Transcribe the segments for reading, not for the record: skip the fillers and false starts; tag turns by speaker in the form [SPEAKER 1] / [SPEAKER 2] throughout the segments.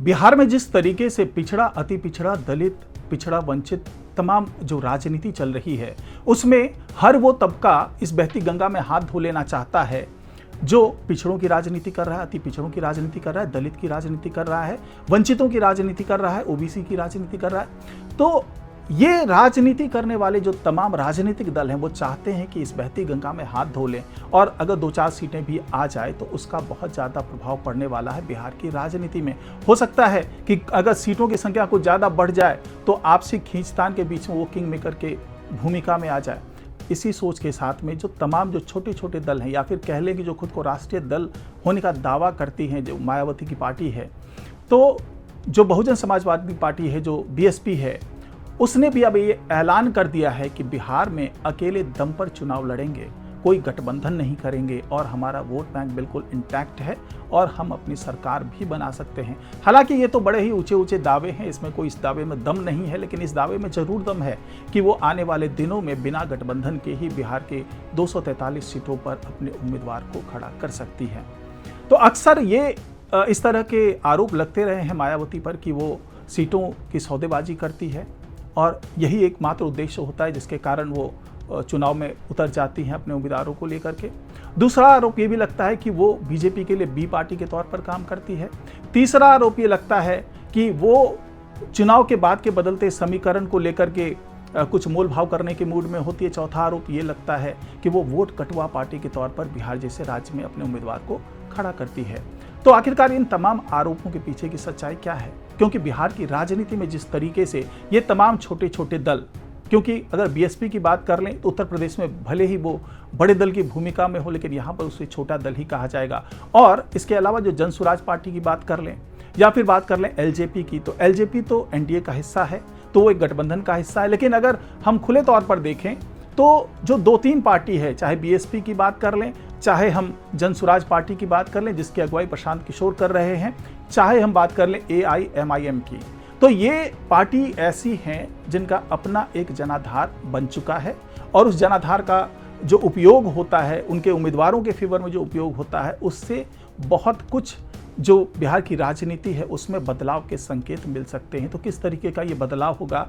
[SPEAKER 1] बिहार में जिस तरीके से पिछड़ा, अति पिछड़ा, दलित, पिछड़ा, वंचित तमाम जो राजनीति चल रही है, उसमें हर वो तबका इस बहती गंगा में हाथ धो लेना चाहता है जो पिछड़ों की राजनीति कर रहा है, अति पिछड़ों की राजनीति कर रहा है, दलित की राजनीति कर रहा है, वंचितों की राजनीति कर रहा है, ओबीसी की राजनीति कर रहा है। तो ये राजनीति करने वाले जो तमाम राजनीतिक दल हैं वो चाहते हैं कि इस बहती गंगा में हाथ धो लें, और अगर 2-4 सीटें भी आ जाए तो उसका बहुत ज़्यादा प्रभाव पड़ने वाला है बिहार की राजनीति में। हो सकता है कि अगर सीटों की संख्या कुछ ज़्यादा बढ़ जाए तो आपसी खींचतान के बीच में वो किंग मेकर के भूमिका में आ जाए। इसी सोच के साथ में जो तमाम जो छोटे छोटे दल हैं, या फिर कह लें कि जो खुद को राष्ट्रीय दल होने का दावा करती हैं, जो मायावती की पार्टी है, तो जो बहुजन समाजवादी पार्टी है, जो बीएसपी है, उसने भी अब ये ऐलान कर दिया है कि बिहार में अकेले दम पर चुनाव लड़ेंगे, कोई गठबंधन नहीं करेंगे और हमारा वोट बैंक बिल्कुल इंटैक्ट है और हम अपनी सरकार भी बना सकते हैं। हालांकि ये तो बड़े ही ऊंचे ऊंचे दावे हैं, इसमें कोई इस दावे में दम नहीं है, लेकिन इस दावे में जरूर दम है कि वो आने वाले दिनों में बिना गठबंधन के ही बिहार के 243 सीटों पर अपने उम्मीदवार को खड़ा कर सकती है। तो अक्सर ये इस तरह के आरोप लगते रहे हैं मायावती पर कि वो सीटों की सौदेबाजी करती है और यही एकमात्र उद्देश्य होता है जिसके कारण वो चुनाव में उतर जाती हैं अपने उम्मीदवारों को लेकर के। दूसरा आरोप ये भी लगता है कि वो बीजेपी के लिए बी पार्टी के तौर पर काम करती है। तीसरा आरोप ये लगता है कि वो चुनाव के बाद के बदलते समीकरण को लेकर के कुछ मोल भाव करने के मूड में होती है। चौथा आरोप ये लगता है कि वो वोट कटवा पार्टी के तौर पर बिहार जैसे राज्य में अपने उम्मीदवार को खड़ा करती है। तो आखिरकार इन तमाम आरोपों के पीछे की सच्चाई क्या है? क्योंकि बिहार की राजनीति में जिस तरीके से ये तमाम छोटे छोटे दल, क्योंकि अगर बीएसपी की बात कर लें तो उत्तर प्रदेश में भले ही वो बड़े दल की भूमिका में हो, लेकिन यहाँ पर उसे छोटा दल ही कहा जाएगा। और इसके अलावा जो जन स्वराज पार्टी की बात कर लें या फिर बात कर लें एलजेपी की, तो एलजेपी तो एनडीए का हिस्सा है, तो वो एक गठबंधन का हिस्सा है। लेकिन अगर हम खुले तौर पर देखें तो जो 2-3 पार्टी है, चाहे बीएसपी की बात कर लें, चाहे हम जन स्वराज पार्टी की बात कर लें जिसकी अगुवाई प्रशांत किशोर कर रहे हैं, चाहे हम बात कर लें एआईएमआईएम की, तो ये पार्टी ऐसी हैं जिनका अपना एक जनाधार बन चुका है और उस जनाधार का जो उपयोग होता है, उनके उम्मीदवारों के फेवर में जो उपयोग होता है, उससे बहुत कुछ जो बिहार की राजनीति है उसमें बदलाव के संकेत मिल सकते हैं। तो किस तरीके का ये बदलाव होगा,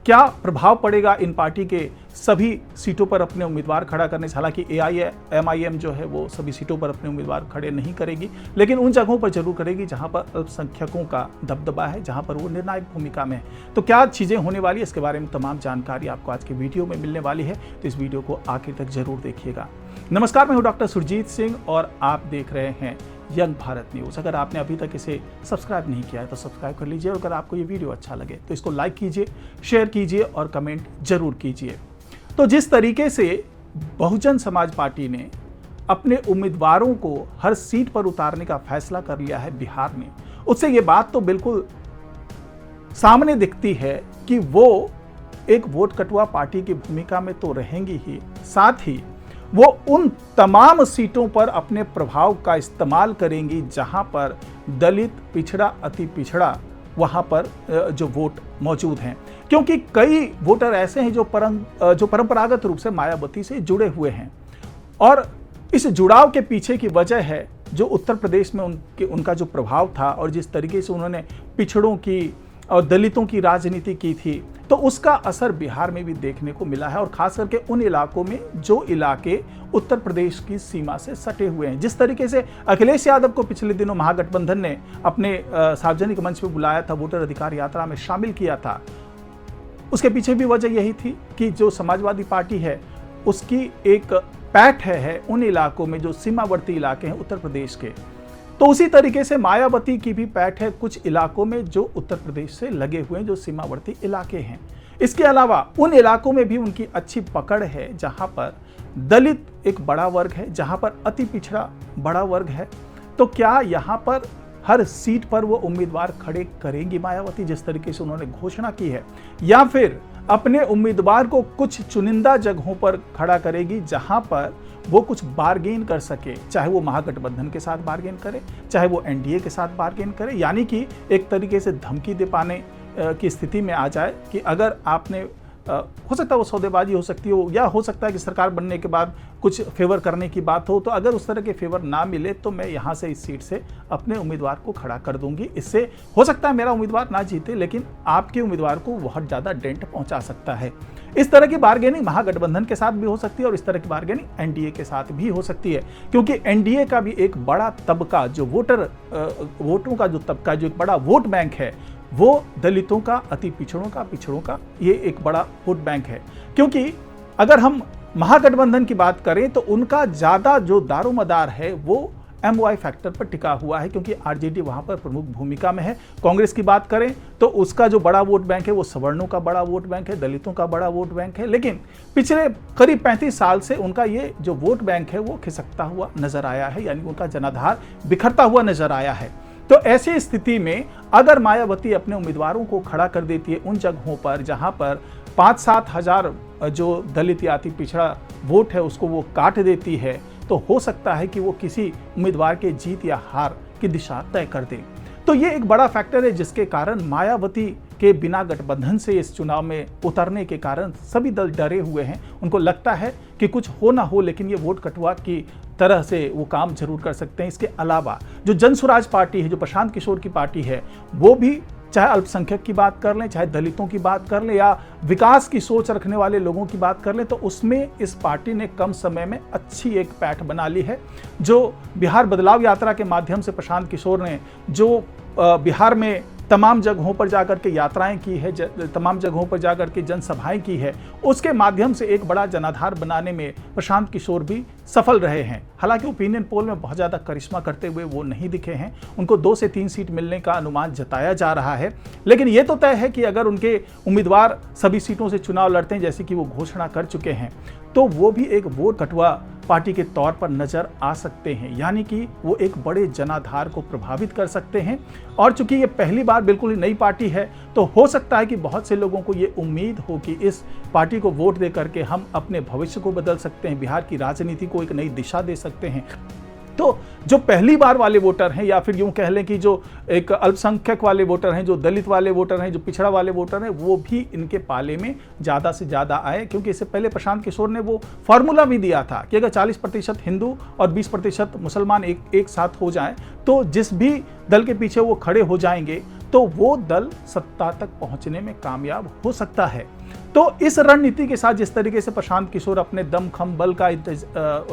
[SPEAKER 1] क्या प्रभाव पड़ेगा इन पार्टी के सभी सीटों पर अपने उम्मीदवार खड़ा करने से? हालांकि एआईएमआईएम जो है वो सभी सीटों पर अपने उम्मीदवार खड़े नहीं करेगी, लेकिन उन जगहों पर जरूर करेगी जहां पर अल्पसंख्यकों का दबदबा है, जहां पर वो निर्णायक भूमिका में है। तो क्या चीज़ें होने वाली है, इसके बारे में तमाम जानकारी आपको आज के वीडियो में मिलने वाली है, तो इस वीडियो को आखिर तक जरूर देखिएगा। नमस्कार, मैं हूँ डॉक्टर सुरजीत सिंह और आप देख रहे हैं यंग भारत न्यूज़। अगर आपने अभी तक इसे सब्सक्राइब नहीं किया है तो सब्सक्राइब कर लीजिए, और अगर आपको ये वीडियो अच्छा लगे तो इसको लाइक कीजिए, शेयर कीजिए और कमेंट जरूर कीजिए। तो जिस तरीके से बहुजन समाज पार्टी ने अपने उम्मीदवारों को हर सीट पर उतारने का फैसला कर लिया है बिहार में, उससे ये बात तो बिल्कुल सामने दिखती है कि वो एक वोट कटुआ पार्टी की भूमिका में तो रहेंगी ही, साथ ही वो उन तमाम सीटों पर अपने प्रभाव का इस्तेमाल करेंगी जहां पर दलित, पिछड़ा, अति पिछड़ा वहां पर जो वोट मौजूद हैं। क्योंकि कई वोटर ऐसे हैं जो परंपरागत रूप से मायावती से जुड़े हुए हैं, और इस जुड़ाव के पीछे की वजह है जो उत्तर प्रदेश में उनका जो प्रभाव था और जिस तरीके से उन्होंने पिछड़ों की और दलितों की राजनीति की थी, तो उसका असर बिहार में भी देखने को मिला है, और खास करके उन इलाकों में जो इलाके उत्तर प्रदेश की सीमा से सटे हुए हैं। जिस तरीके से अखिलेश यादव को पिछले दिनों महागठबंधन ने अपने सार्वजनिक मंच पर बुलाया था, वोटर अधिकार यात्रा में शामिल किया था, उसके पीछे भी वजह यही थी कि जो समाजवादी पार्टी है उसकी एक पैठ है उन इलाकों में जो सीमावर्ती इलाके हैं उत्तर प्रदेश के। तो उसी तरीके से मायावती की भी पैठ है कुछ इलाकों में जो उत्तर प्रदेश से लगे हुए हैं, जो सीमावर्ती इलाके हैं। इसके अलावा उन इलाकों में भी उनकी अच्छी पकड़ है जहां पर दलित एक बड़ा वर्ग है, जहां पर अति पिछड़ा बड़ा वर्ग है। तो क्या यहां पर हर सीट पर वो उम्मीदवार खड़े करेंगी मायावती जिस तरीके से उन्होंने घोषणा की है, या फिर अपने उम्मीदवार को कुछ चुनिंदा जगहों पर खड़ा करेगी जहां पर वो कुछ बार्गेन कर सके, चाहे वो महागठबंधन के साथ बार्गेन करे, चाहे वो एनडीए के साथ बार्गेन करे, यानी कि एक तरीके से धमकी दे पाने की स्थिति में आ जाए कि अगर आपने हो सकता है वो सौदेबाजी हो सकती हो, या हो सकता है कि सरकार बनने के बाद कुछ फेवर करने की बात हो। तो अगर उस तरह के फेवर ना मिले तो मैं यहाँ से इस सीट से अपने उम्मीदवार को खड़ा कर दूंगी। इससे हो सकता है मेरा उम्मीदवार ना जीते, लेकिन आपके उम्मीदवार को बहुत ज़्यादा डेंट पहुंचा सकता है। इस तरह की बार्गेनिंग महागठबंधन के साथ भी हो सकती है और इस तरह की बार्गेनिंग एनडीए के साथ भी हो सकती है, क्योंकि एनडीए का भी एक बड़ा तबका जो वोटों का जो तबका, जो एक बड़ा वोट बैंक है, वो दलितों का, अति पिछड़ों का ये एक बड़ा वोट बैंक है। क्योंकि अगर हम महागठबंधन की बात करें तो उनका ज़्यादा जो दारोमदार है वो MY फैक्टर पर टिका हुआ है, क्योंकि आरजेडी वहां पर प्रमुख भूमिका में है। कांग्रेस की बात करें तो उसका जो बड़ा वोट बैंक है वो सवर्णों का बड़ा वोट बैंक है, दलितों का बड़ा वोट बैंक है। लेकिन पिछले करीब 35 साल से उनका ये जो वोट बैंक है वो खिसकता हुआ नजर आया है, यानी उनका जनाधार बिखरता हुआ नजर आया है। तो ऐसी स्थिति में अगर मायावती अपने उम्मीदवारों को खड़ा कर देती है उन जगहों पर जहां पर 5-7 हजार जो दलित या अति पिछड़ा वोट है उसको वो काट देती है, तो हो सकता है कि वो किसी उम्मीदवार के जीत या हार की दिशा तय कर दे। तो ये एक बड़ा फैक्टर है जिसके कारण मायावती के बिना गठबंधन से इस चुनाव में उतरने के कारण सभी दल डरे हुए हैं। उनको लगता है कि कुछ हो ना हो, लेकिन ये वोट कटवा की तरह से वो काम जरूर कर सकते हैं। इसके अलावा जो जनसुराज पार्टी है, जो प्रशांत किशोर की पार्टी है, वो भी चाहे अल्पसंख्यक की बात कर लें, चाहे दलितों की बात कर लें, या विकास की सोच रखने वाले लोगों की बात कर लें, तो उसमें इस पार्टी ने कम समय में अच्छी एक पैठ बना ली है। जो बिहार बदलाव यात्रा के माध्यम से प्रशांत किशोर ने जो बिहार में तमाम जगहों पर जाकर के यात्राएं की है, तमाम जगहों पर जाकर के जनसभाएं की है, उसके माध्यम से एक बड़ा जनाधार बनाने में प्रशांत किशोर भी सफल रहे हैं। हालांकि ओपिनियन पोल में बहुत ज़्यादा करिश्मा करते हुए वो नहीं दिखे हैं, उनको 2 से 3 सीट मिलने का अनुमान जताया जा रहा है। लेकिन ये तो तय है कि अगर उनके उम्मीदवार सभी सीटों से चुनाव लड़ते हैं, जैसे कि वो घोषणा कर चुके हैं, तो वो भी एक वोट कटवा पार्टी के तौर पर नजर आ सकते हैं, यानी कि वो एक बड़े जनाधार को प्रभावित कर सकते हैं। और चूंकि ये पहली बार बिल्कुल ही नई पार्टी है, तो हो सकता है कि बहुत से लोगों को ये उम्मीद हो कि इस पार्टी को वोट दे करके हम अपने भविष्य को बदल सकते हैं, बिहार की राजनीति को एक नई दिशा दे सकते हैं। तो जो पहली बार वाले वोटर हैं, या फिर यूं कह लें कि जो एक अल्पसंख्यक वाले वोटर हैं, जो दलित वाले वोटर हैं, जो पिछड़ा वाले वोटर हैं, वो भी इनके पाले में ज़्यादा से ज़्यादा आए। क्योंकि इससे पहले प्रशांत किशोर ने वो फार्मूला भी दिया था कि अगर 40% हिंदू और 20% मुसलमान एक साथ हो जाएं, तो जिस भी दल के पीछे वो खड़े हो जाएंगे तो वो दल सत्ता तक पहुंचने में कामयाब हो सकता है। तो इस रणनीति के साथ जिस तरीके से प्रशांत किशोर अपने दम खम बल का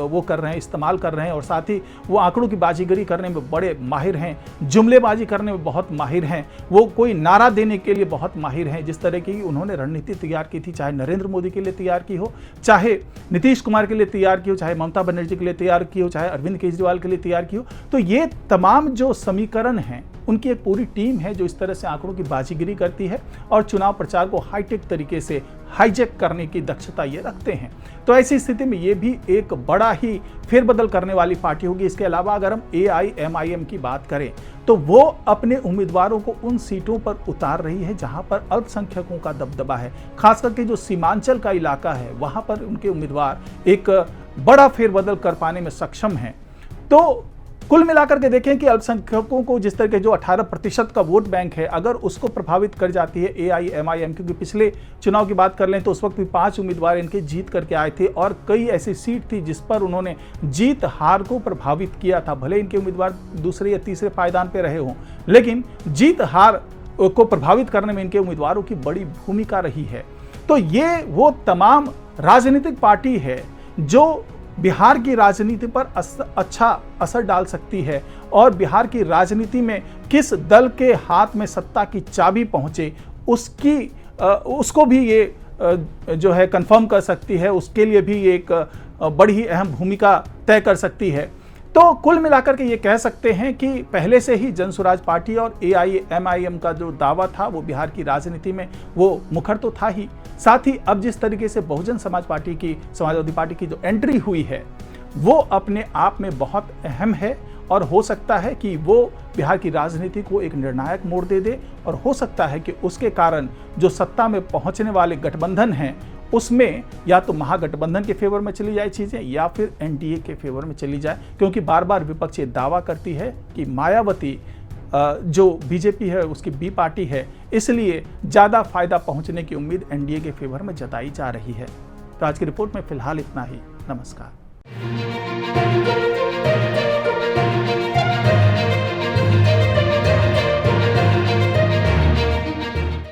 [SPEAKER 1] वो कर रहे हैं, इस्तेमाल कर रहे हैं, और साथ ही वो आंकड़ों की बाजीगरी करने में बड़े माहिर हैं, जुमलेबाजी करने में बहुत माहिर हैं, वो कोई नारा देने के लिए बहुत माहिर हैं। जिस तरह की उन्होंने रणनीति तैयार की थी, चाहे नरेंद्र मोदी के लिए तैयार की हो, चाहे नीतीश कुमार के लिए तैयार की हो, चाहे ममता बनर्जी के लिए तैयार की हो, चाहे अरविंद केजरीवाल के लिए तैयार की हो, तो ये तमाम जो समीकरण हैं उनकी एक पूरी टीम है जो इस तरह से आंकड़ों की बाजीगरी करती है और चुनाव प्रचार को हाईटेक तरीके से हाईजैक करने की दक्षता ये रखते हैं। तो ऐसी स्थिति में ये भी एक बड़ा ही फेरबदल करने वाली पार्टी होगी। इसके अलावा अगर हम AIMIM की बात करें तो वो अपने उम्मीदवारों को उन सीटों पर उतार रही है जहां पर अल्पसंख्यकों का दबदबा है, खास करके जो सीमांचल का इलाका है वहां पर उनके उम्मीदवार एक बड़ा फेरबदल कर पाने में सक्षम हैं। तो कुल मिलाकर के देखें कि अल्पसंख्यकों को जिस तरह के जो 18% का वोट बैंक है, अगर उसको प्रभावित कर जाती है AIMIM, क्योंकि पिछले चुनाव की बात कर लें तो उस वक्त भी 5 उम्मीदवार इनके जीत करके आए थे और कई ऐसी सीट थी जिस पर उन्होंने जीत हार को प्रभावित किया था। भले इनके उम्मीदवार दूसरे या तीसरे पायदान पर रहे हों, लेकिन जीत हार को प्रभावित करने में इनके उम्मीदवारों की बड़ी भूमिका रही है। तो ये वो तमाम राजनीतिक पार्टी है जो बिहार की राजनीति पर अच्छा असर डाल सकती है और बिहार की राजनीति में किस दल के हाथ में सत्ता की चाबी पहुंचे उसको भी ये जो है कंफर्म कर सकती है, उसके लिए भी एक बड़ी ही अहम भूमिका तय कर सकती है। तो कुल मिलाकर के ये कह सकते हैं कि पहले से ही जनसुराज पार्टी और AIMIM का जो दावा था वो बिहार की राजनीति में वो मुखर तो था ही, साथ ही अब जिस तरीके से बहुजन समाजवादी पार्टी की जो एंट्री हुई है वो अपने आप में बहुत अहम है और हो सकता है कि वो बिहार की राजनीति को एक निर्णायक मोड़ दे दे और हो सकता है कि उसके कारण जो सत्ता में पहुंचने वाले गठबंधन हैं उसमें या तो महागठबंधन के फेवर में चली जाए चीजें या फिर NDA के फेवर में चली जाए, क्योंकि बार बार विपक्ष ये दावा करती है कि मायावती जो बीजेपी है उसकी बी पार्टी है, इसलिए ज़्यादा फायदा पहुंचने की उम्मीद एनडीए के फेवर में जताई जा रही है। तो आज की रिपोर्ट में फिलहाल इतना ही। नमस्कार।